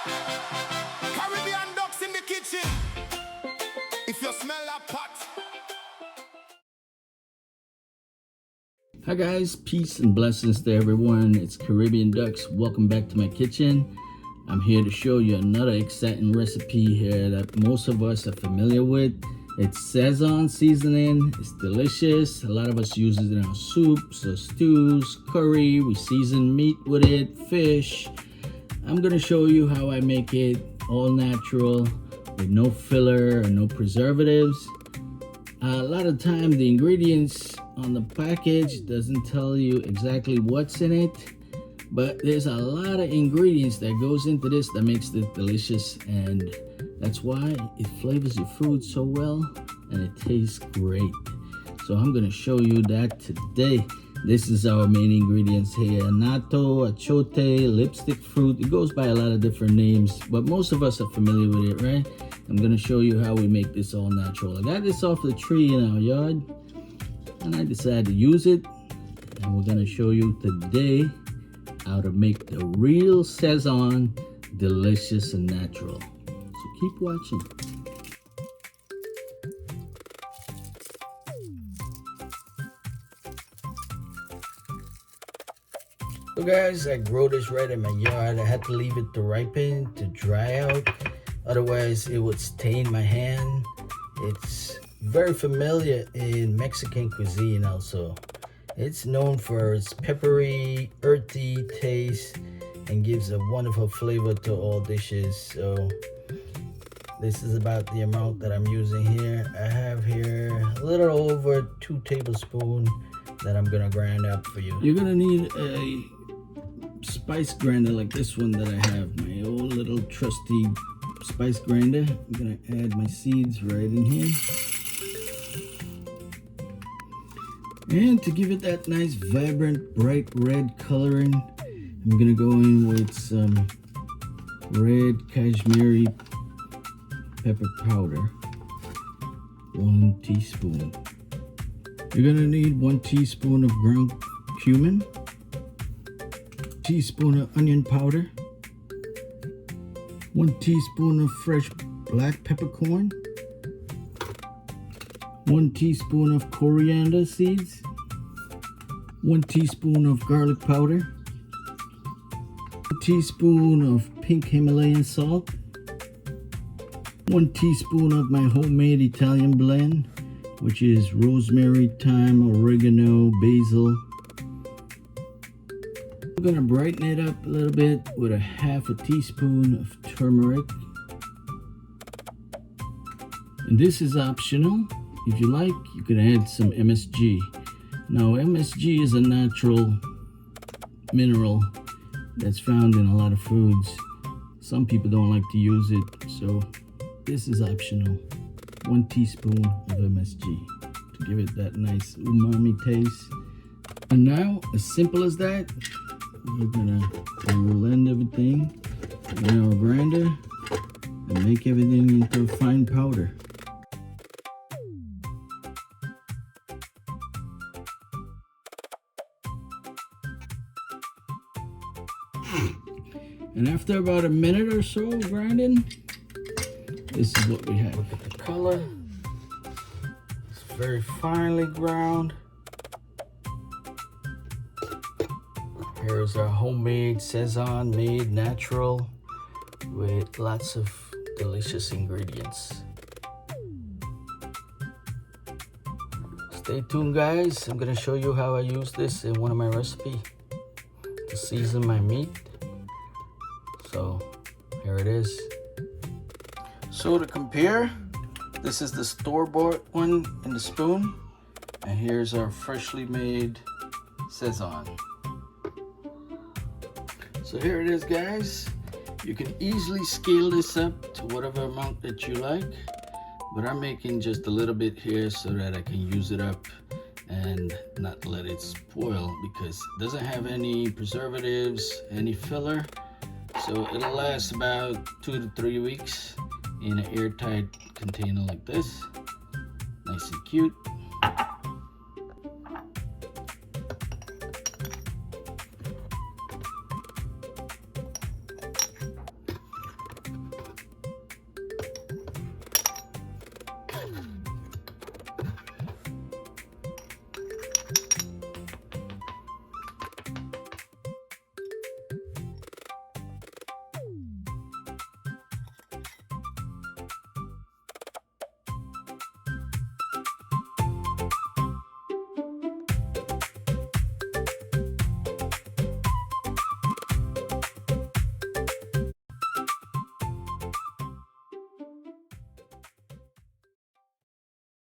Caribbean ducks in the kitchen. If you smell that pot. Hi guys, peace and blessings to everyone. It's Caribbean Ducks. Welcome back to my kitchen. I'm here to show you another exciting recipe here that most of us are familiar with. It's SAZON Seasoning. It's delicious. A lot of us use it in our soups or stews, curry. We season meat with it, fish. I'm gonna show you how I make it all natural with no filler and no preservatives. A lot of time the ingredients on the package doesn't tell you exactly what's in it, but there's a lot of ingredients that goes into this that makes it delicious, and that's why it flavors your food so well and it tastes great. So I'm going to show you that today. This is our main ingredients here: annatto, achote, lipstick fruit. It goes by a lot of different names, but most of us are familiar with it, right? I'm going to show you how we make this all natural. I got this off the tree in our yard and I decided to use it, and we're going to show you today how to make the real SAZON delicious and natural. So keep watching. So guys, I grow this right in my yard. I had to leave it to ripen, to dry out. Otherwise, it would stain my hand. It's very familiar in Mexican cuisine also. It's known for its peppery, earthy taste and gives a wonderful flavor to all dishes. So this is about the amount that I'm using here. I have here a little over 2 tablespoons that I'm gonna grind up for you. You're gonna need a spice grinder like this one that I have, my old little trusty spice grinder. I'm gonna add my seeds right in here. And to give it that nice, vibrant, bright red coloring, I'm gonna go in with some red Kashmiri pepper powder, 1 teaspoon. You're gonna need 1 teaspoon of ground cumin, teaspoon of onion powder, 1 teaspoon of fresh black peppercorn, 1 teaspoon of coriander seeds, 1 teaspoon of garlic powder, 1 teaspoon of pink Himalayan salt, 1 teaspoon of my homemade Italian blend, which is rosemary, thyme, oregano, basil. I'm gonna brighten it up a little bit with a half a teaspoon of turmeric. And this is optional. If you like, you can add some MSG. Now, MSG is a natural mineral that's found in a lot of foods. Some people don't like to use it, so this is optional. 1 teaspoon of MSG to give it that nice umami taste. And now, as simple as that, we're gonna blend everything in our grinder and make everything into a fine powder. And after about a minute or so grinding, this is what we have. Look at the color. It's very finely ground. Here's our homemade SAZON, made natural with lots of delicious ingredients. Stay tuned, guys. I'm gonna show you how I use this in one of my recipes to season my meat. So here it is. So to compare, this is the store-bought one in the spoon, and here's our freshly made SAZON. So here it is, guys. You can easily scale this up to whatever amount that you like, but I'm making just a little bit here so that I can use it up and not let it spoil, because it doesn't have any preservatives, any filler. So it'll last about 2 to 3 weeks in an airtight container like this. Nice and cute.